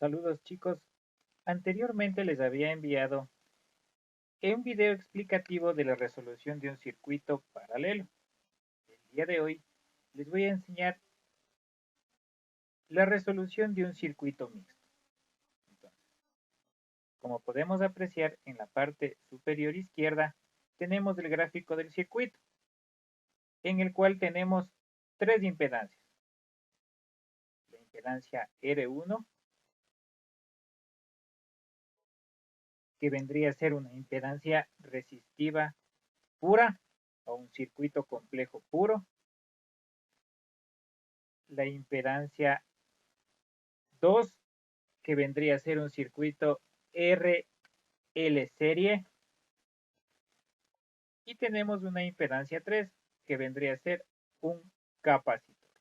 Saludos chicos, anteriormente les había enviado un video explicativo de la resolución de un circuito paralelo. El día de hoy les voy a enseñar la resolución de un circuito mixto. Entonces, como podemos apreciar en la parte superior izquierda, tenemos el gráfico del circuito, en el cual tenemos tres impedancias. La impedancia R1, que vendría a ser una impedancia resistiva pura o un circuito complejo puro. La impedancia 2, que vendría a ser un circuito RL serie. Y tenemos una impedancia 3, que vendría a ser un capacitor.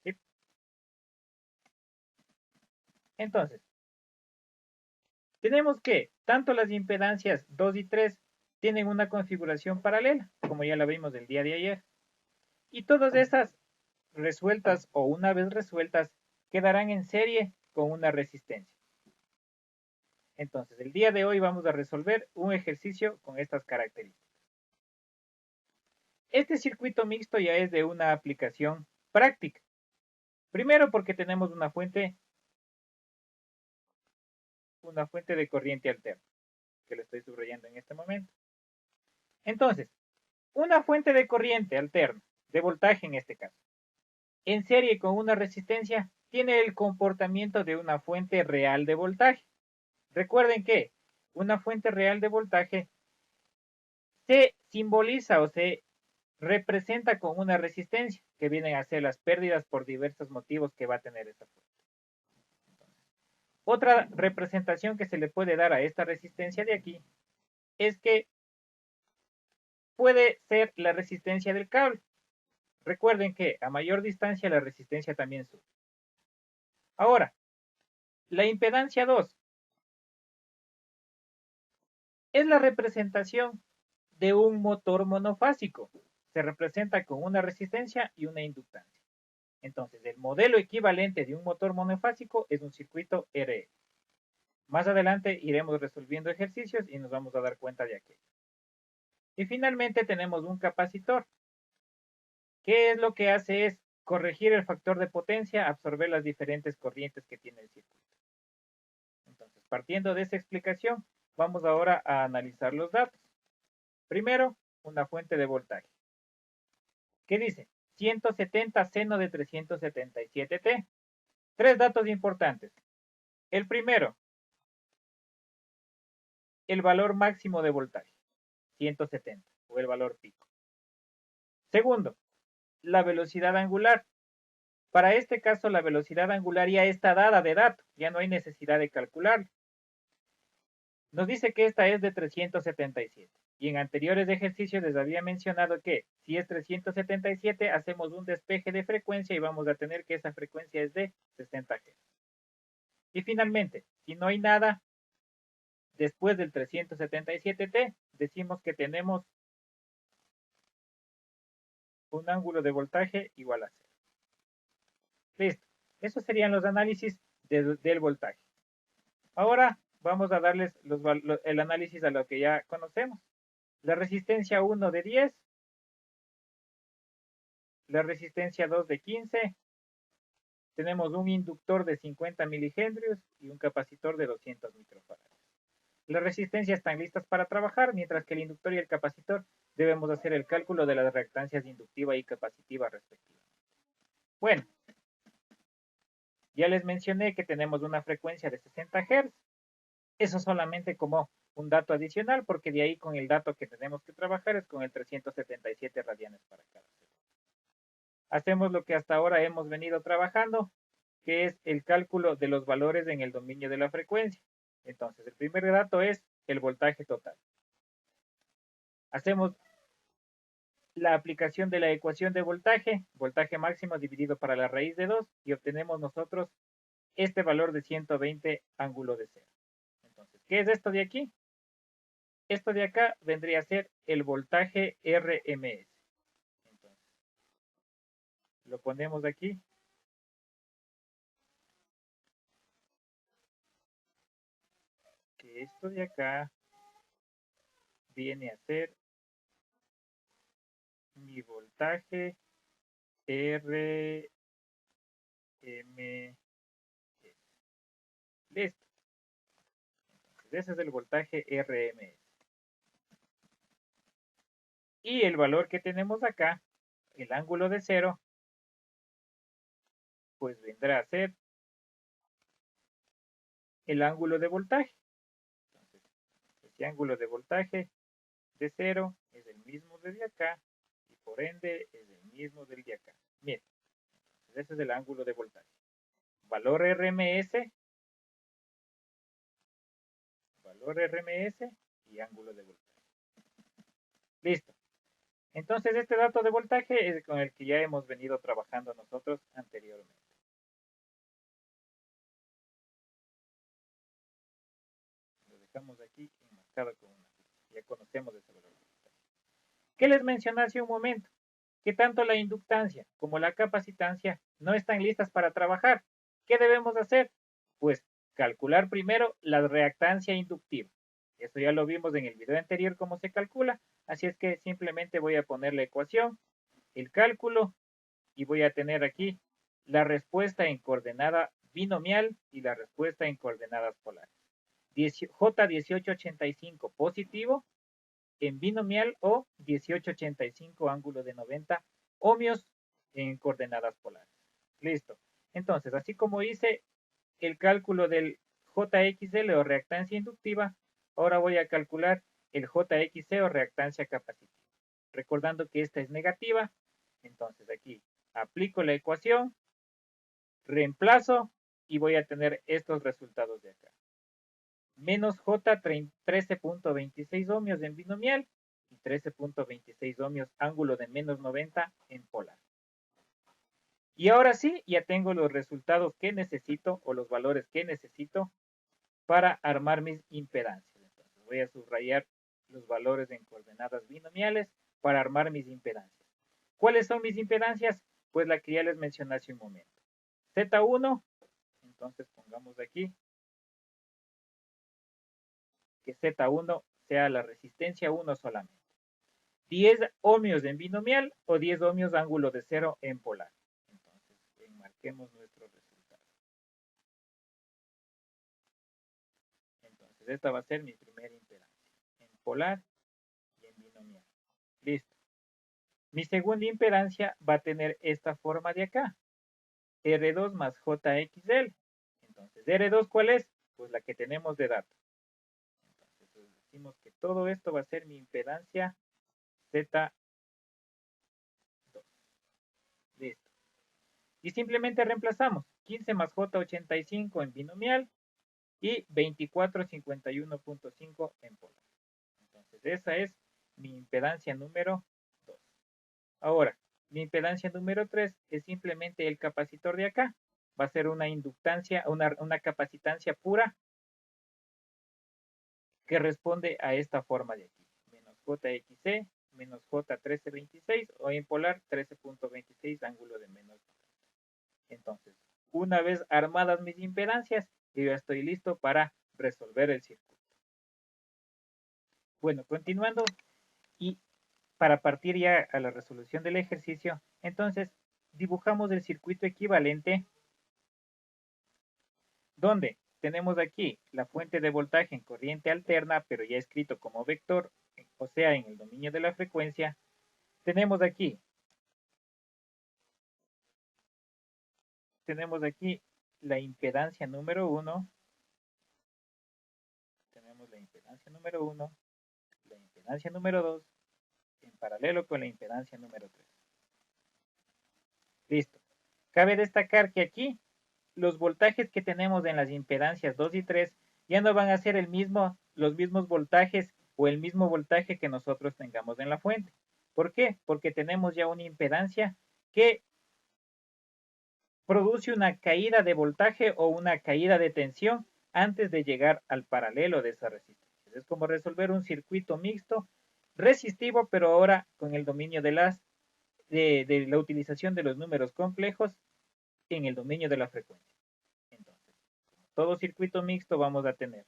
¿Sí? Entonces, tenemos que tanto las impedancias 2 y 3 tienen una configuración paralela, como ya la vimos el día de ayer. Y todas esas resueltas o una vez resueltas quedarán en serie con una resistencia. Entonces, el día de hoy vamos a resolver un ejercicio con estas características. Este circuito mixto ya es de una aplicación práctica. Primero porque tenemos una fuente de corriente alterna, que lo estoy subrayando en este momento. Entonces, una fuente de corriente alterna, de voltaje en este caso, en serie con una resistencia, tiene el comportamiento de una fuente real de voltaje. Recuerden que una fuente real de voltaje se simboliza o se representa con una resistencia, que vienen a ser las pérdidas por diversos motivos que va a tener esa fuente. Otra representación que se le puede dar a esta resistencia de aquí es que puede ser la resistencia del cable. Recuerden que a mayor distancia la resistencia también sube. Ahora, la impedancia 2 es la representación de un motor monofásico. Se representa con una resistencia y una inductancia. Entonces, el modelo equivalente de un motor monofásico es un circuito RL. Más adelante iremos resolviendo ejercicios y nos vamos a dar cuenta de aquello. Y finalmente tenemos un capacitor. ¿Qué es lo que hace? Es corregir el factor de potencia, absorber las diferentes corrientes que tiene el circuito. Entonces, partiendo de esa explicación, vamos ahora a analizar los datos. Primero, una fuente de voltaje. ¿Qué dice? 170 seno de 377 T. Tres datos importantes. El primero, el valor máximo de voltaje, 170, o el valor pico. Segundo, la velocidad angular. Para este caso, la velocidad angular ya está dada de dato, ya no hay necesidad de calcularlo. Nos dice que esta es de 377. Y en anteriores ejercicios les había mencionado que si es 377, hacemos un despeje de frecuencia y vamos a tener que esa frecuencia es de 60 Hz. Y finalmente, si no hay nada después del 377T, decimos que tenemos un ángulo de voltaje igual a 0. Listo. Esos serían los análisis del voltaje. Ahora vamos a darles el análisis a lo que ya conocemos. La resistencia 1 de 10, la resistencia 2 de 15, tenemos un inductor de 50 milihenrios y un capacitor de 200 microfarads. Las resistencias están listas para trabajar, mientras que el inductor y el capacitor debemos hacer el cálculo de las reactancias inductiva y capacitiva respectivamente. Bueno, ya les mencioné que tenemos una frecuencia de 60 Hz. Eso solamente como un dato adicional, porque de ahí con el dato que tenemos que trabajar es con el 377 radianes para cada segundo. Hacemos lo que hasta ahora hemos venido trabajando, que es el cálculo de los valores en el dominio de la frecuencia. Entonces, el primer dato es el voltaje total. Hacemos la aplicación de la ecuación de voltaje, voltaje máximo dividido para la raíz de 2, y obtenemos nosotros este valor de 120 ángulo de 0. Entonces, ¿qué es esto de aquí? Esto de acá vendría a ser el voltaje RMS. Entonces, lo ponemos aquí. que esto de acá viene a ser mi voltaje RMS. Listo. Entonces, ese es el voltaje RMS. Y el valor que tenemos acá, el ángulo de cero, pues vendrá a ser el ángulo de voltaje. Entonces, ese ángulo de voltaje de cero es el mismo del de acá y por ende es el mismo del de acá. Miren, ese es el ángulo de voltaje. Valor RMS y ángulo de voltaje. Listo. Entonces, este dato de voltaje es con el que ya hemos venido trabajando nosotros anteriormente. Lo dejamos aquí enmarcado con una cruz. Ya conocemos ese valor de voltaje. ¿Qué les mencioné hace un momento? Que tanto la inductancia como la capacitancia no están listas para trabajar. ¿Qué debemos hacer? Pues calcular primero la reactancia inductiva. Eso ya lo vimos en el video anterior cómo se calcula, así es que simplemente voy a poner la ecuación, el cálculo y voy a tener aquí la respuesta en coordenada binomial y la respuesta en coordenadas polares. J1885 positivo en binomial o 1885 ángulo de 90 ohmios en coordenadas polares. Listo. Entonces, así como hice el cálculo del JXL o reactancia inductiva, ahora voy a calcular el JXC o reactancia capacitiva. Recordando que esta es negativa, entonces aquí aplico la ecuación, reemplazo y voy a tener estos resultados de acá. Menos J 13.26 ohmios en binomial y 13.26 ohmios ángulo de menos 90 en polar. Y ahora sí, ya tengo los resultados que necesito o los valores que necesito para armar mis impedancias. Entonces voy a subrayar los valores en coordenadas binomiales para armar mis impedancias. ¿Cuáles son mis impedancias? Pues la que ya les mencioné hace un momento. Z1, entonces pongamos aquí que Z1 sea la resistencia 1 solamente. 10 ohmios en binomial o 10 ohmios ángulo de cero en polar. Entonces, enmarquemos nuestro resultado. Entonces, esta va a ser mi primera impedancia. En polar y en binomial. Listo. Mi segunda impedancia va a tener esta forma de acá. R2 más JXL. Entonces, R2, ¿cuál es? Pues la que tenemos de dato. Entonces, decimos que todo esto va a ser mi impedancia Z2. Listo. Y simplemente reemplazamos 15 más J85 en binomial y 2451.5 en polar. Entonces, esa es mi impedancia número 2. Ahora, mi impedancia número 3 es simplemente el capacitor de acá. Va a ser una inductancia, una capacitancia pura que responde a esta forma de aquí. Menos JXC, menos J1326 o en polar 13.26 ángulo de menos 90. Entonces, una vez armadas mis impedancias, yo ya estoy listo para resolver el circuito. Bueno, continuando y para partir ya a la resolución del ejercicio, entonces dibujamos el circuito equivalente donde tenemos aquí la fuente de voltaje en corriente alterna, pero ya escrito como vector, o sea, en el dominio de la frecuencia. Tenemos aquí la impedancia número 1, tenemos la impedancia número 1, la impedancia número 2, en paralelo con la impedancia número 3. Listo. Cabe destacar que aquí los voltajes que tenemos en las impedancias 2 y 3 ya no van a ser los mismos voltajes o el mismo voltaje que nosotros tengamos en la fuente. ¿Por qué? Porque tenemos ya una impedancia que produce una caída de voltaje o una caída de tensión antes de llegar al paralelo de esa resistencia. Es como resolver un circuito mixto resistivo, pero ahora con el dominio de la utilización de los números complejos en el dominio de la frecuencia. Entonces, todo circuito mixto vamos a tener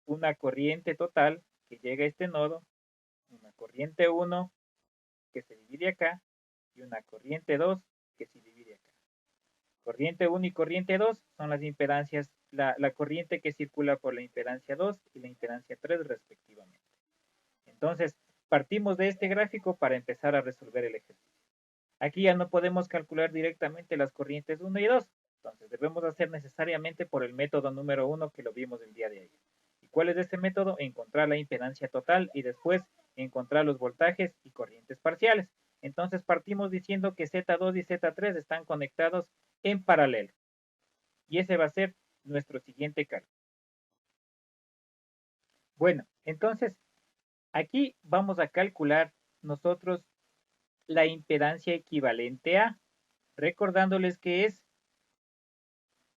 una corriente total que llega a este nodo, una corriente 1 que se divide acá y una corriente 2 que se divide acá. Corriente 1 y corriente 2 son las impedancias, la corriente que circula por la impedancia 2 y la impedancia 3 respectivamente. Entonces, partimos de este gráfico para empezar a resolver el ejercicio. Aquí ya no podemos calcular directamente las corrientes 1 y 2, entonces debemos hacer necesariamente por el método número 1 que lo vimos el día de ayer. ¿Y cuál es este método? Encontrar la impedancia total y después encontrar los voltajes y corrientes parciales. Entonces partimos diciendo que Z2 y Z3 están conectados en paralelo. Y ese va a ser nuestro siguiente cálculo. Bueno, entonces aquí vamos a calcular nosotros la impedancia equivalente a, recordándoles que es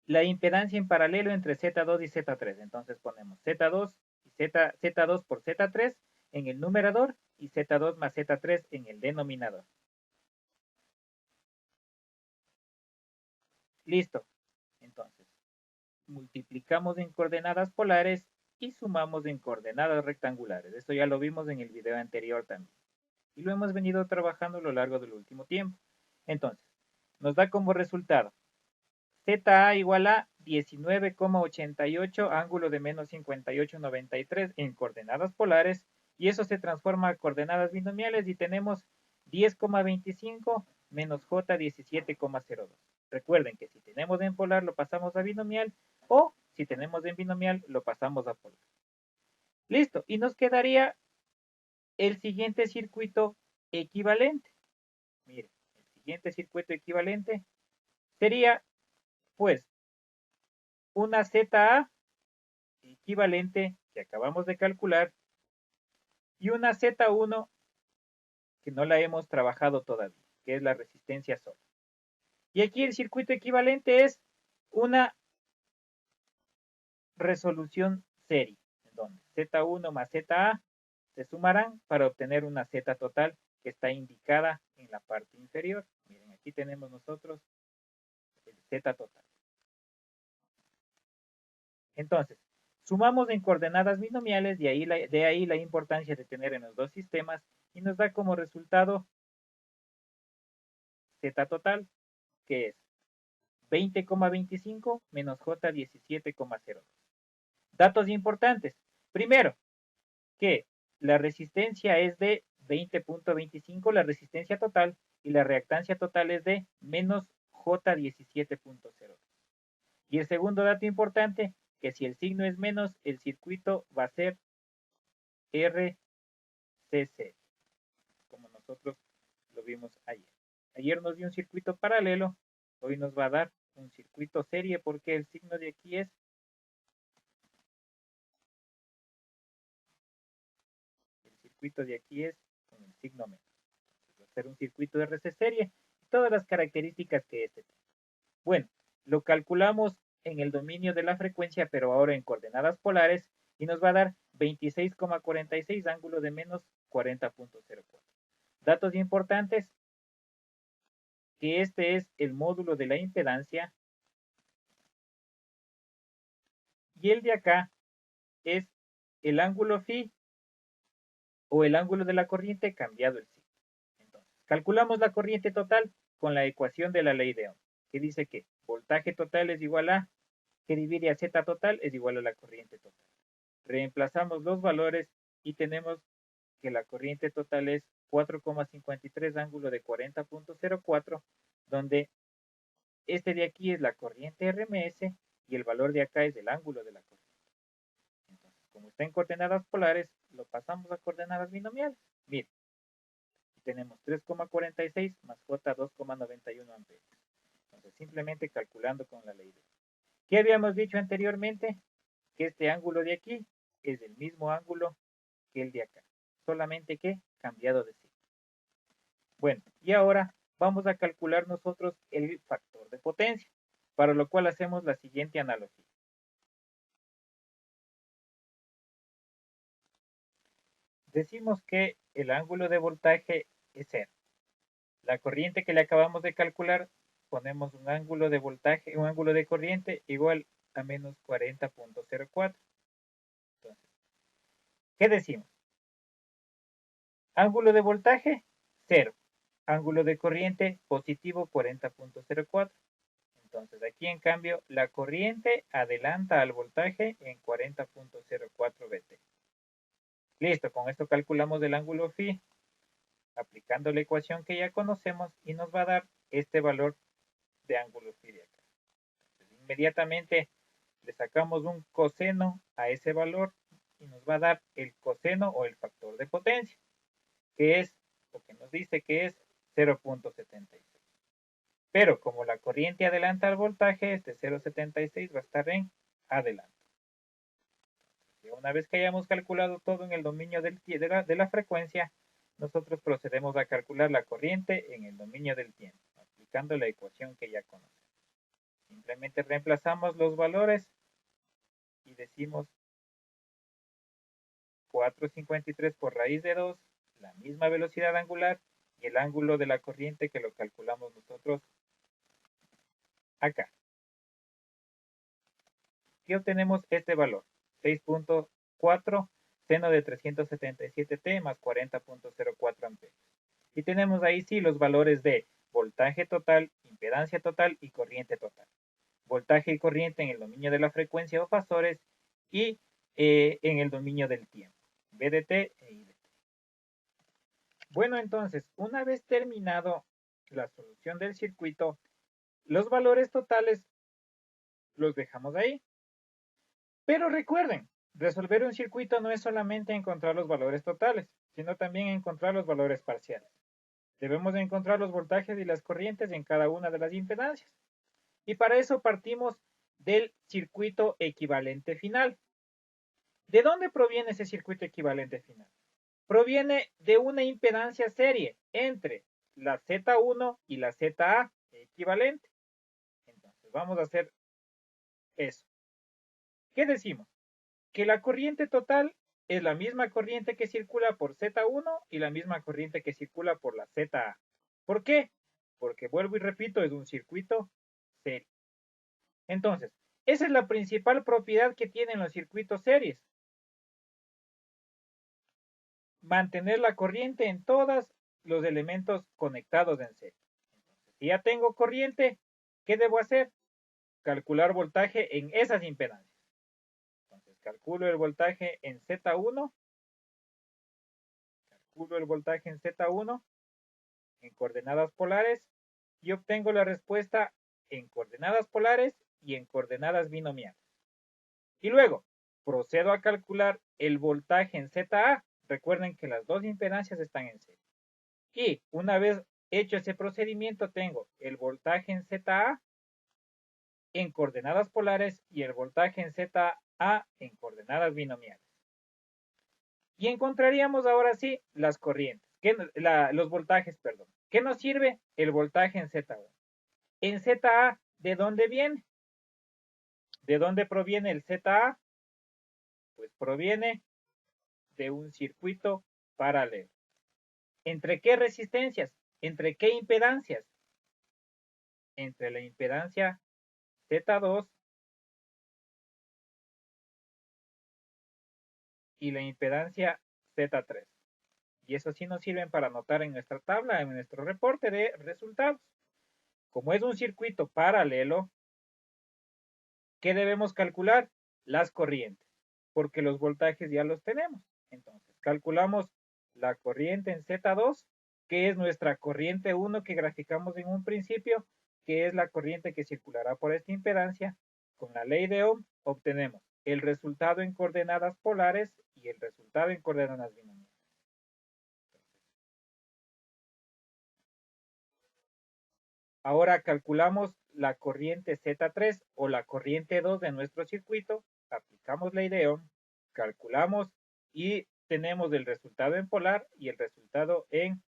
la impedancia en paralelo entre Z2 y Z3. Entonces ponemos Z2 y Z2 por Z3 en el numerador y Z2 más Z3 en el denominador. Listo. Entonces, multiplicamos en coordenadas polares y sumamos en coordenadas rectangulares. Esto ya lo vimos en el video anterior también. Y lo hemos venido trabajando a lo largo del último tiempo. Entonces, nos da como resultado ZA igual a 19,88 ángulo de menos 58,93 en coordenadas polares y eso se transforma a coordenadas binomiales y tenemos 10,25 menos J 17,02. Recuerden que si tenemos en polar lo pasamos a binomial o si tenemos en binomial lo pasamos a polar. Listo, y nos quedaría el siguiente circuito equivalente. Miren, el siguiente circuito equivalente sería pues una ZA equivalente que acabamos de calcular y una Z1 que no la hemos trabajado todavía, que es la resistencia sola. Y aquí el circuito equivalente es una resolución serie, en donde Z1 más ZA se sumarán para obtener una Z total que está indicada en la parte inferior. Miren, aquí tenemos nosotros el Z total. Entonces, sumamos en coordenadas binomiales, de ahí la importancia de tener en los dos sistemas, y nos da como resultado Z total, que es 20,25 menos J 17,02. Datos importantes. Primero, que la resistencia es de 20,25, la resistencia total, y la reactancia total es de menos J 17,02. Y el segundo dato importante, que si el signo es menos, el circuito va a ser RCC, como nosotros lo vimos ayer. Ayer nos dio un circuito paralelo, hoy nos va a dar un circuito serie porque el signo de aquí es con el signo menos. Entonces, va a ser un circuito RC serie y todas las características que este tiene. Bueno, lo calculamos en el dominio de la frecuencia, pero ahora en coordenadas polares, y nos va a dar 26,46 ángulo de menos 40,04. Datos importantes, que este es el módulo de la impedancia, y el de acá es el ángulo phi o el ángulo de la corriente cambiado el signo. Entonces, calculamos la corriente total con la ecuación de la ley de Ohm, que dice que voltaje total es igual a, que divide a Z total es igual a la corriente total. Reemplazamos los valores y tenemos que la corriente total es 4,53 ángulo de 40,04, donde este de aquí es la corriente RMS y el valor de acá es el ángulo de la corriente. Entonces, como está en coordenadas polares, lo pasamos a coordenadas binomiales. Miren, tenemos 3,46 más J 2,91 amperios. Entonces, simplemente calculando con la ley de Ohm. ¿Qué habíamos dicho anteriormente? Que este ángulo de aquí es el mismo ángulo que el de acá, solamente que cambiado de signo. Bueno, y ahora vamos a calcular nosotros el factor de potencia, para lo cual hacemos la siguiente analogía. Decimos que el ángulo de voltaje es cero. La corriente que le acabamos de calcular, ponemos un ángulo de voltaje, un ángulo de corriente igual a menos 40,04. Entonces, ¿Qué decimos? Ángulo de voltaje, 0. Ángulo de corriente, positivo 40.04. Entonces aquí en cambio la corriente adelanta al voltaje en 40.04 Bt. Listo, con esto calculamos el ángulo phi aplicando la ecuación que ya conocemos y nos va a dar este valor de ángulo phi de acá. Entonces, inmediatamente le sacamos un coseno a ese valor y nos va a dar el coseno o el factor de potencia, que es lo que nos dice que es 0.76. Pero como la corriente adelanta al voltaje, este 0.76 va a estar en adelante. Y una vez que hayamos calculado todo en el dominio de la frecuencia, nosotros procedemos a calcular la corriente en el dominio del tiempo, aplicando la ecuación que ya conocemos. Simplemente reemplazamos los valores y decimos 4.53 por raíz de 2, la misma velocidad angular y el ángulo de la corriente que lo calculamos nosotros acá. Y obtenemos este valor, 6.4 seno de 377t más 40.04 amperios. Y tenemos ahí sí los valores de voltaje total, impedancia total y corriente total. Voltaje y corriente en el dominio de la frecuencia o fasores y en el dominio del tiempo, VDT e IDT. Bueno, entonces, una vez terminado la solución del circuito, los valores totales los dejamos ahí. Pero recuerden, resolver un circuito no es solamente encontrar los valores totales, sino también encontrar los valores parciales. Debemos encontrar los voltajes y las corrientes en cada una de las impedancias. Y para eso partimos del circuito equivalente final. ¿De dónde proviene ese circuito equivalente final? Proviene de una impedancia serie entre la Z1 y la ZA equivalente. Entonces vamos a hacer eso. ¿Qué decimos? Que la corriente total es la misma corriente que circula por Z1 y la misma corriente que circula por la ZA. ¿Por qué? Porque vuelvo y repito, es un circuito serie. Entonces, esa es la principal propiedad que tienen los circuitos series. Mantener la corriente en todos los elementos conectados en serie. Entonces, si ya tengo corriente, ¿qué debo hacer? Calcular voltaje en esas impedancias. Entonces, calculo el voltaje en Z1. Calculo el voltaje en Z1 en coordenadas polares y obtengo la respuesta en coordenadas polares y en coordenadas binomiales. Y luego procedo a calcular el voltaje en ZA. Recuerden que las dos impedancias están en serie. Y una vez hecho ese procedimiento, tengo el voltaje en ZA en coordenadas polares y el voltaje en ZA en coordenadas binomiales. Y encontraríamos ahora sí las corrientes, los voltajes, perdón. ¿Qué nos sirve? El voltaje en Z1. En ZA, ¿de dónde viene? ¿De dónde proviene el ZA? Pues proviene de un circuito paralelo. ¿Entre qué resistencias? ¿Entre qué impedancias? Entre la impedancia Z2 y la impedancia Z3. Y eso sí nos sirven para anotar en nuestra tabla, en nuestro reporte de resultados. Como es un circuito paralelo, ¿qué debemos calcular? Las corrientes, porque los voltajes ya los tenemos. Entonces, calculamos la corriente en Z2, que es nuestra corriente 1 que graficamos en un principio, que es la corriente que circulará por esta impedancia. Con la ley de Ohm obtenemos el resultado en coordenadas polares y el resultado en coordenadas binomiales. Ahora calculamos la corriente Z3 o la corriente 2 de nuestro circuito, aplicamos ley de Ohm, calculamos y tenemos el resultado en polar y el resultado en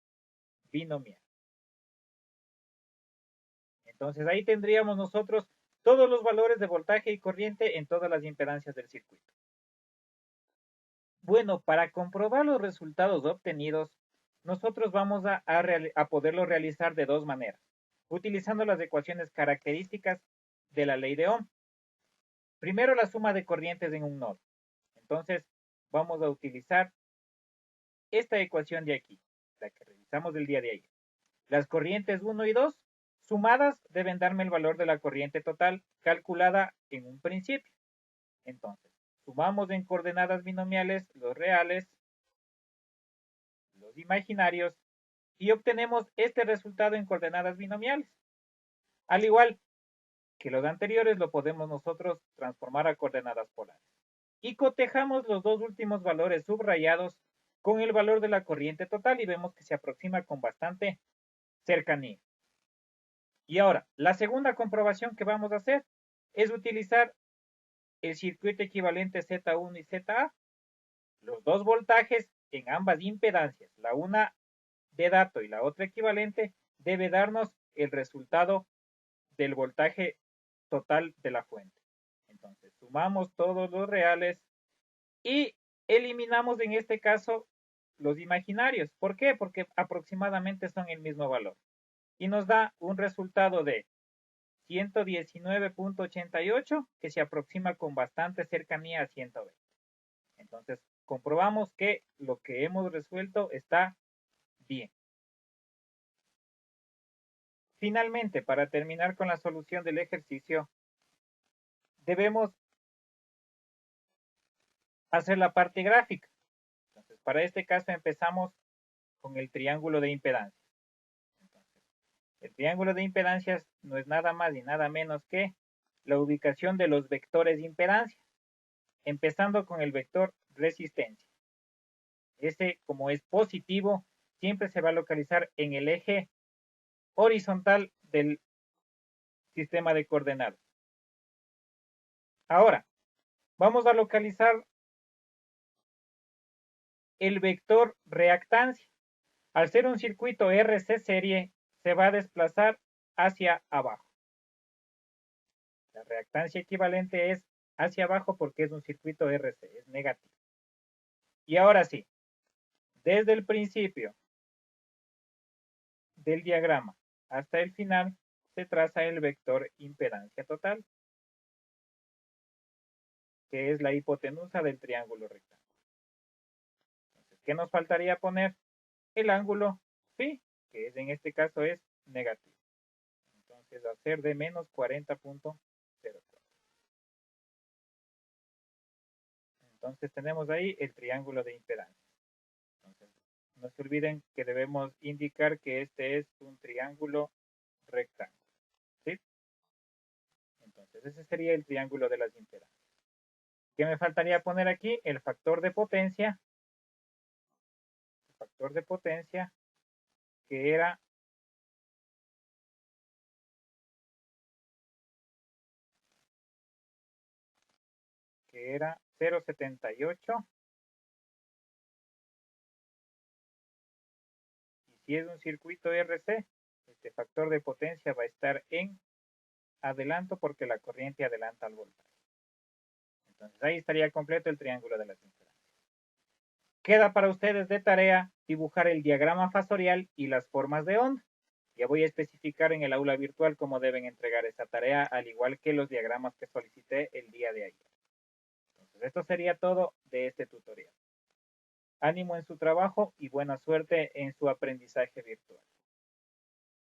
binomial. Entonces ahí tendríamos nosotros todos los valores de voltaje y corriente en todas las impedancias del circuito. Bueno, para comprobar los resultados obtenidos, nosotros vamos a poderlo realizar de dos maneras, utilizando las ecuaciones características de la ley de Ohm. Primero, la suma de corrientes en un nodo. Entonces, vamos a utilizar esta ecuación de aquí, la que revisamos del día de ayer. Las corrientes 1 y 2 sumadas deben darme el valor de la corriente total calculada en un principio. Entonces, sumamos en coordenadas binomiales los reales, los imaginarios y obtenemos este resultado en coordenadas binomiales. Al igual que los anteriores, lo podemos nosotros transformar a coordenadas polares. Y cotejamos los dos últimos valores subrayados con el valor de la corriente total y vemos que se aproxima con bastante cercanía. Y ahora, la segunda comprobación que vamos a hacer es utilizar el circuito equivalente Z1 y ZA, los dos voltajes en ambas impedancias, la una de dato y la otra equivalente, debe darnos el resultado del voltaje total de la fuente. Entonces, sumamos todos los reales y eliminamos en este caso los imaginarios. ¿Por qué? Porque aproximadamente son el mismo valor. Y nos da un resultado de 119.88 que se aproxima con bastante cercanía a 120. Entonces, comprobamos que lo que hemos resuelto está bien. Finalmente, para terminar con la solución del ejercicio, debemos hacer la parte gráfica. Entonces, para este caso empezamos con el triángulo de impedancia. Entonces, el triángulo de impedancias no es nada más y nada menos que la ubicación de los vectores de impedancia, empezando con el vector resistencia. Este, como es positivo, siempre se va a localizar en el eje horizontal del sistema de coordenadas. Ahora, vamos a localizar el vector reactancia. Al ser un circuito RC serie, se va a desplazar hacia abajo. La reactancia equivalente es hacia abajo porque es un circuito RC, es negativo. Y ahora sí, desde el principio del diagrama hasta el final, se traza el vector impedancia total, que es la hipotenusa del triángulo rectángulo. Entonces, ¿qué nos faltaría poner? El ángulo phi, que en este caso es negativo. Entonces va a ser de menos 40.04. Entonces tenemos ahí el triángulo de impedancia. Entonces, no se olviden que debemos indicar que este es un triángulo rectángulo. ¿Sí? Entonces, ese sería el triángulo de las impedancias. ¿Qué me faltaría poner aquí? El factor de potencia. El factor de potencia que era que era 0.78. Y si es un circuito RC, este factor de potencia va a estar en adelanto porque la corriente adelanta al voltaje. Entonces ahí estaría completo el triángulo de las impedancias. Queda para ustedes de tarea dibujar el diagrama fasorial y las formas de onda. Ya voy a especificar en el aula virtual cómo deben entregar esta tarea, al igual que los diagramas que solicité el día de ayer. Entonces, esto sería todo de este tutorial. Ánimo en su trabajo y buena suerte en su aprendizaje virtual.